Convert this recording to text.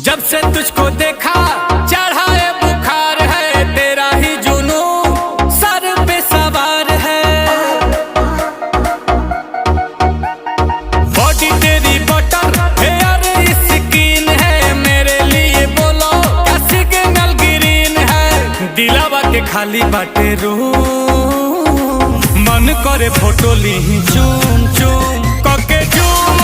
जब से तुझको देखा चढ़ा है बुखार है, तेरा ही जुनून सर पे सवार है। बॉडी तेरी बटर हेयर स्किन है, मेरे लिए बोलो क्या सिग्नल ग्रीन है। दिलावा के खाली बाटे रूम, मन करे फोटो ली चूम चूम कके चूम